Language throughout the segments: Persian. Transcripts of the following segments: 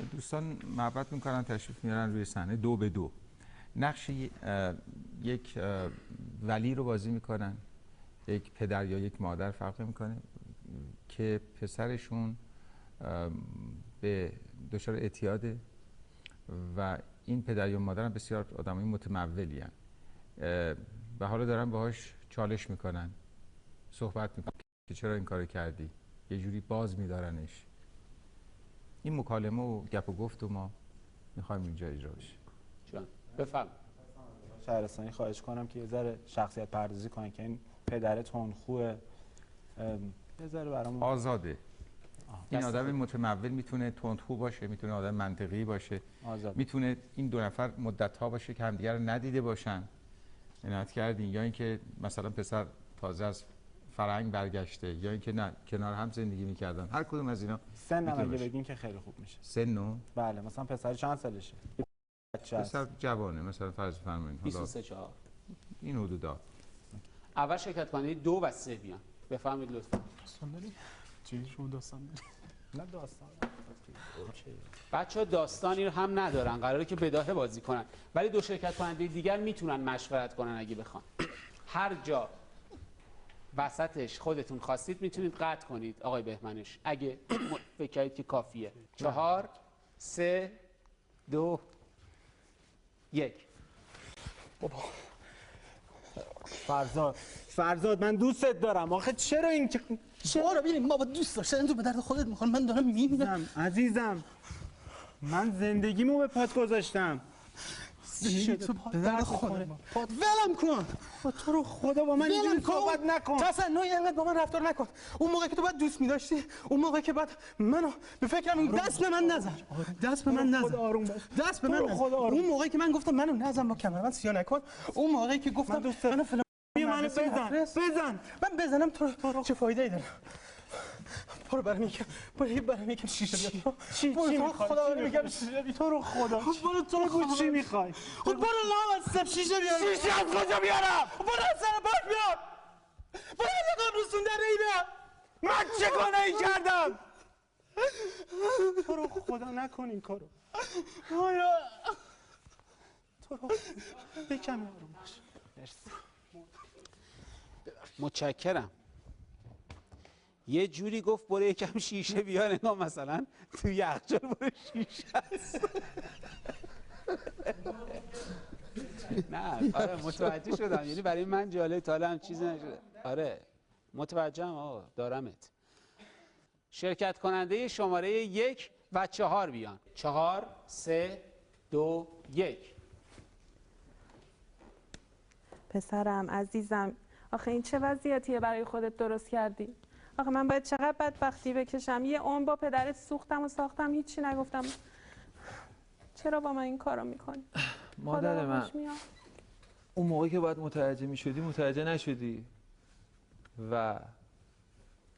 دوستان محبت میکنن تشریف میارن روی صحنه 2 به 2 نقش یک ولی رو بازی میکنن، یک پدر یا یک مادر فرق میکنه که پسرشون به دچار اعتیاده و این پدر یا مادر هم بسیار آدمای متمولی هستند و حالا دارن باهاش چالش میکنن، صحبت میکنن که چرا این کارو کردی، یه جوری باز میدارنش. این مکالمه و گپ و گفت و ما میخوایم اینجا اجرا بشه. جان بفهم. شهرستانی خواهش کنم که یه ذره شخصیت پردازی کنن که این پدر تندخوه یه ذره برامون آزاده. این آدم متمول میتونه تندخو باشه، میتونه آدم منطقی باشه، میتونه این دو نفر مدت‌ها باشه که همدیگر رو ندیده باشن. عنایت کردین، یا اینکه مثلا پسر تازه از فرهنگ برگشته، یا اینکه نه کنار هم زندگی میکردن. هر کدوم از اینا سن هم اگه بگین که خیلی خوب میشه. سنو؟ بله، مثلا پسر چند سالشه؟ پسر جوانه، مثلا فرض فرمایید 23 4 این حدودا. اول شرکت کننده 2 و 3 بیان. بفهمید لطفا. داستان داری؟ چی شما داستان داری؟ نه داستان. بچه‌ها داستانی رو هم ندارن، قراره که بداهه بازی کنن، ولی 2 شرکت کننده دیگر میتونن مشورت کنن اگه بخوان. هر جا وسطش خودتون خواستید میتونید قطع کنید آقای بهمنش اگه فکر کردید که کافیه. 4 3 2 1. بابا فرزاد من دوستت دارم. آخه چرا این چرا ببین ما با دوست داشتن تو به درد خودت میخوام، من دارم میمیرم. عزیزم من زندگیمو به پات گذاشتم. تو به درد خودت ولم کن. تو رو خدا با من اینجوری صحبت نکن. تصنعی اینقدر با من رفتار نکن. اون موقع که تو باید دوست می‌داشتی، اون موقع که بعد منو به فکرم دست به من نزن. دست به من نزن. آروم باش. دست به من نزن. اون موقعی که من گفتم منو نزن با کمربند سیاه نکن، اون موقعی که گفتم منو فلان منو بزن. من بزنم تو چه فایده‌ای داره؟ برو برام یکم شیشه بیار. چی خدا رو میگم شیشه بیار. تو رو خدا برو چی میخوای؟ خود برو لام از شیشه بیار. شیشه از کجا بیارم؟ برو سر باک بیار. برو یکم رسوندن اینه. من چه گناهی کردم؟ تو رو خدا نکن این کارو. تو رو یکم آروم باش. مرسی. متشکرم. یه جوری گفت برو یکم شیشه بیار، انگار مثلا تو یخچال برو شیشه است. نه آره متوجه شدم، یعنی برای من جالب، تا الان چیزی نشده. آره متوجهم آقا، دارمت. شرکت کننده شماره 1 و 4 بیان. 4 3 2 1. پسرم عزیزم، آخه این چه وضعیتیه برای خودت درست کردی؟ آخه من باید چقدر بدبختی بکشم؟ یه عمر با پدرت سوختم و ساختم، هیچی نگفتم. چرا با من این کارو میکنی؟ مادر من اون موقعی که باید متوجه میشدی متوجه نشدی و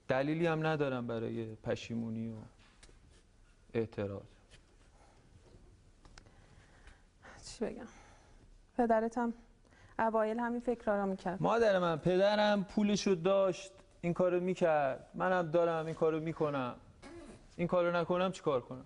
دلیلی هم ندارم برای پشیمونی و اعتراض. چی بگم؟ پدرتم اوایل همین فکرها رو میکرد. مادر من پدرم پولشو داشت این کارو میکرد، منم دارم این کارو میکنم. این کارو نکنم چی کار کنم؟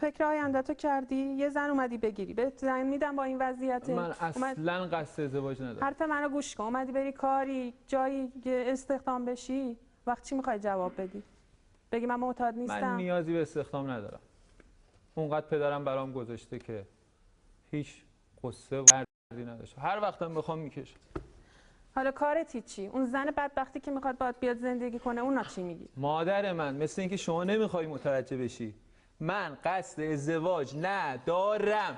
فکر آینده‌تو کردی؟ یه زن اومدی بگیری، بهت زن میدم با این وضعیت. من اصلا قصد ازدواج ندارم. حرف منو گوش کن. اومدی بری کاری جایی استخدام بشی، وقت چی میخوای جواب بدی؟ بگی من معتاد نیستم؟ من نیازی به استخدام ندارم. اونقدر پدرم برام گذاشته که هیچ قصه و دردی نداشته. هر وقتم بخوام میکشم. حالا کارت چی؟ اون زن بدبختی که میخواد باهات بیاد زندگی کنه، اونا چی میگی؟ مادر من مثل اینکه شما نمیخوای متوجه بشی، من قصد ازدواج ندارم.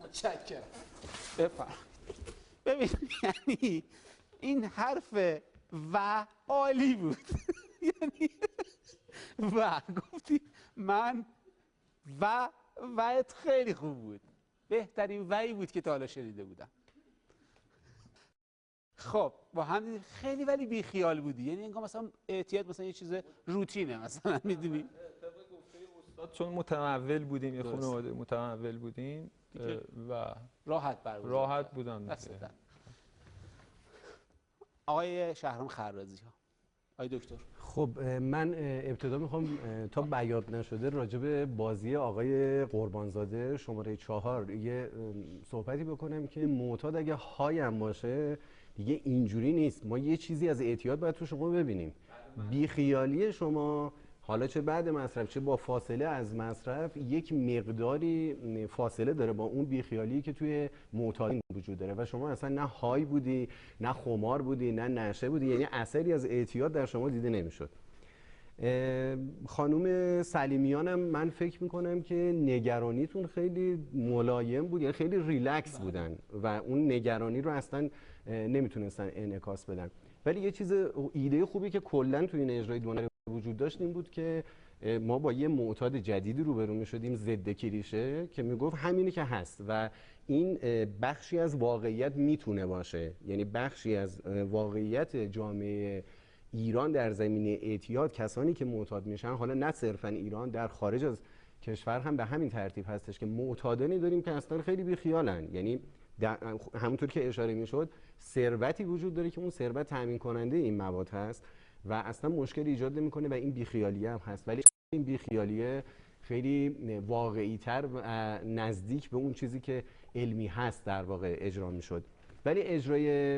متشکرم. بفرمایید. ببین یعنی این حرف و عالی بود. یعنی و گفتی من وت خیلی خوب بود، بهترین وی بود که تا حالا شنیده بودم. خب با هم خیلی ولی بی خیال بودی، یعنی انگار مثلا اعتیاد مثلا یه چیز روتینه مثلا، میدونی؟ چون متمول بودیم، یه خانواده متمول بودیم و راحت بودم. آقای شهرام خرازی ها، آقای دکتر. خب من ابتدا میخوام تا بیاد نشده راجع به بازی آقای قربانزاده شماره 4 یه صحبتی بکنم که معتاد اگه های هم باشه دیگه اینجوری نیست. ما یه چیزی از اعتیاد باید تو شما ببینیم. بیخیالی شما حالا چه بعد مصرف چه با فاصله از مصرف یک مقداری فاصله داره با اون بیخیالی که توی معتادین وجود داره و شما اصلا نه های بودی، نه خمار بودی، نه نشه بودی، یعنی اثری از اعتیاد در شما دیده نمیشد. خانم سلیمیانم من فکر میکنم که نگرانیتون خیلی ملایم بود، یعنی خیلی ریلکس بودن و اون نگرانی رو اصلا نمیتونستن انعکاس بدن. ولی یه چیز ایده خوبی که کلا توی این اجرای دونر وجود داشت این بود که ما با یه معتاد جدیدی روبرو می‌شدیم، ضد کلیشه، که میگفت همینی که هست و این بخشی از واقعیت میتونه باشه، یعنی بخشی از واقعیت جامعه ایران در زمینه اعتیاد. کسانی که معتاد میشن، حالا نه صرفا ایران، در خارج از کشور هم به همین ترتیب هستش که معتادانی داریم که اصلا خیلی بیخیالن. یعنی همونطور که اشاره میشد ثروتی وجود داره که اون ثروت تامین کننده این مواد هست و اصلا مشکل ایجاد نمیکنه و این بیخیالیه هم هست، ولی این بیخیالیه خیلی واقعی تر و نزدیک به اون چیزی که علمی هست در واقع اجرا میشد. ولی اجرای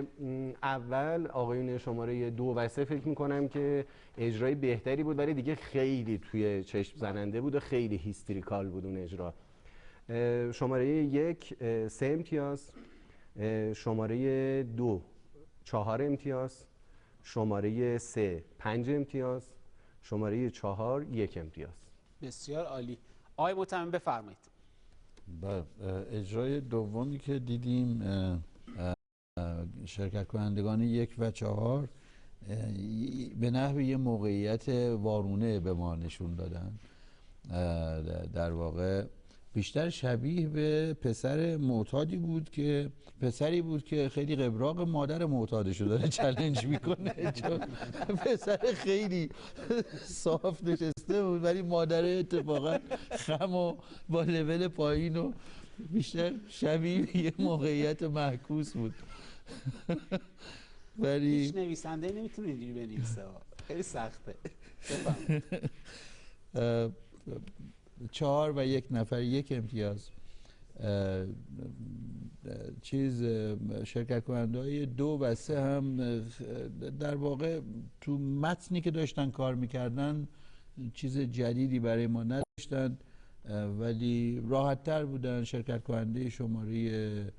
اول آقایون شماره 2 و 3 فکر میکنم که اجرای بهتری بود، ولی دیگه خیلی توی چشم زننده بود و خیلی هیستریکال بود اون اجرا. شماره 1 3 امتیاز، شماره 2 4 امتیاز، شماره 3 5 امتیاز، شماره 4 1 امتیاز. بسیار عالی. آقای متمم بفرمایید. بله، اجرای دومی که دیدیم شرکت کنندگان 1 و 4 به نحو یه موقعیت وارونه به ما نشون دادن. در واقع بیشتر شبیه به پسری بود که خیلی قبراق مادر معتادشو داره چالش میکنه، چون پسر خیلی صاف نشسته بود ولی مادر اتفاقا خم و با لول پایین و بیشتر شبیه به یه موقعیت معکوس بود. ولی هیچ نویسنده نمیتونه اینجوری بنویسه، خیلی سخته. 4 و 1 نفر 1 امتیاز. شرکت کننده های 2 و 3 هم در واقع تو متنی که داشتن کار میکردن چیز جدیدی برای ما نداشتن ولی راحت تر بودن. شرکت کننده شماره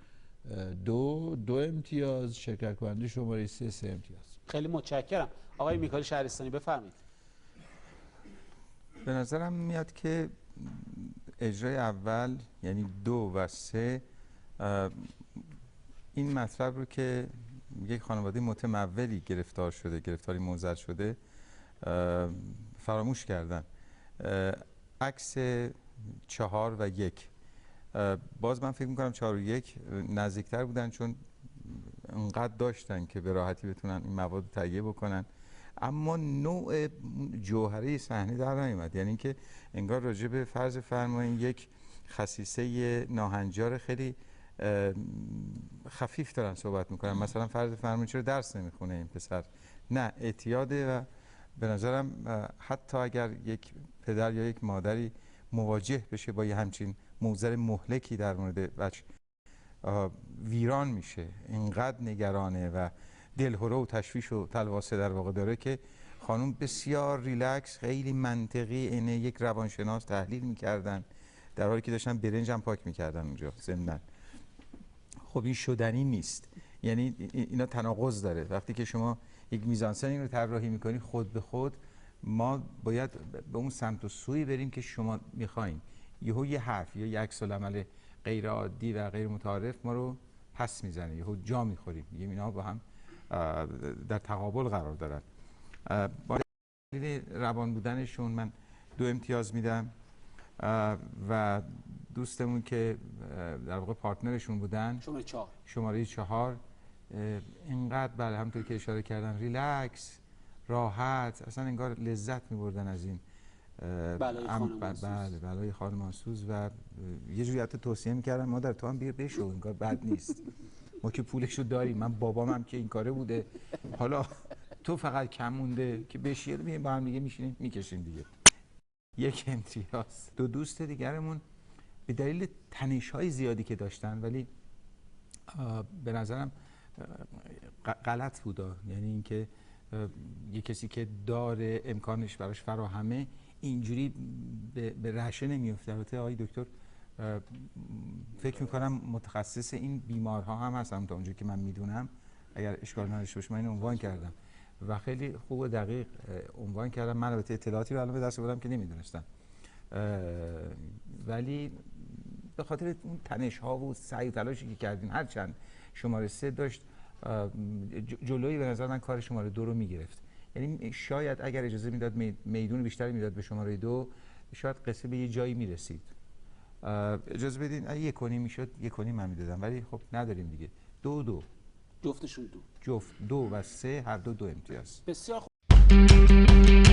2 امتیاز، شرکت کننده شماره 3 امتیاز. خیلی متشکرم. آقای میکائیل شهرستانی بفرمایید. به نظرم میاد که اجرای اول یعنی 2 و 3 این مطلب رو که یک خانواده متمولی گرفتاری منزل شده فراموش کردن. عکس 4 و 1 باز من فکر میکنم 4 و 1 نزدیکتر بودن چون انقدر داشتن که به راحتی بتونن این مواد رو تهیه بکنن، اما نوع جوهره صحنه در نیامد. یعنی اینکه انگار راجع به فرض فرمایین یک خصیصه ناهنجار خیلی خفیف دارن صحبت میکنن. مثلا فرض فرمایین چرا درس نمیخونه این پسر؟ نه، اعتیاده. و به نظرم حتی اگر یک پدر یا یک مادری مواجه بشه با یه همچین موزل مهلکی در مورد بچه، ویران میشه. اینقدر نگرانه و دلهره و تشویش و تلواسه در واقع داره که خانم بسیار ریلکس، خیلی منطقی اینه یک روانشناس تحلیل میکردن در حالی که داشتن برنج هم پاک میکردن اونجا ضمناً. خب این شدنی نیست، یعنی اینا تناقض داره. وقتی که شما یک میزانسن رو طراحی میکنی خود به خود ما باید به اون سمت و سوی بریم که شما میخواین. یهو یه حرف یا یک عکس العمل غیر عادی و غیر متعارف ما رو پس میزنه، یهو جا میخوریم. میگیم اینا با هم در تقابل قرار دارن. با دلیل روان بودنشون من 2 امتیاز میدم و دوستمون که در واقع پارتنرشون بودن شماره 4 اینقدر بله همونطور که اشاره کردن ریلکس، راحت، اصلا انگار لذت میبردن از این بلای خانمانسوز و یه جوری حتی توصیه میکردن مادر تو هم بیر بشو، انگار بد نیست، ما که پولشو داریم، من بابام هم که این کاره بوده، حالا تو فقط کم مونده که بشیر میایم با هم دیگه میشینیم میکشیم دیگه. یک امتیاز. دو دوست دیگرمون به دلیل تنش‌های زیادی که داشتن ولی به نظرم غلط بود، یعنی اینکه یه کسی که داره امکانش براش فراهمه اینجوری به رعشه نمیفته. البته آقای دکتر فکر میکنم متخصص این بیمارها هم هستم تا اونجایی که من میدونم، اگر اشکال نداشته باشه من اینو عنوان کردم و خیلی خوب و دقیق عنوان کردم. من البته اطلاعاتی رو الان به دست آوردم که نمیدونستم، ولی به خاطر اون تنش ها و سعی و تلاشی که کردیم هرچند شماره 3 داشت جلوی به نظر من کار شماره 2 رو میگرفت. یعنی شاید اگر اجازه میداد میدون بیشتری میداد به شماره 2 شاید قصه به یه جایی میرسید. اجازه بدین اگه 1.5 میشد 1.5 من میدادم، ولی خب نداریم دیگه. 2 جفتشون 2 جفت 2 و 3 هر دو امتیاز. بسیار خوب.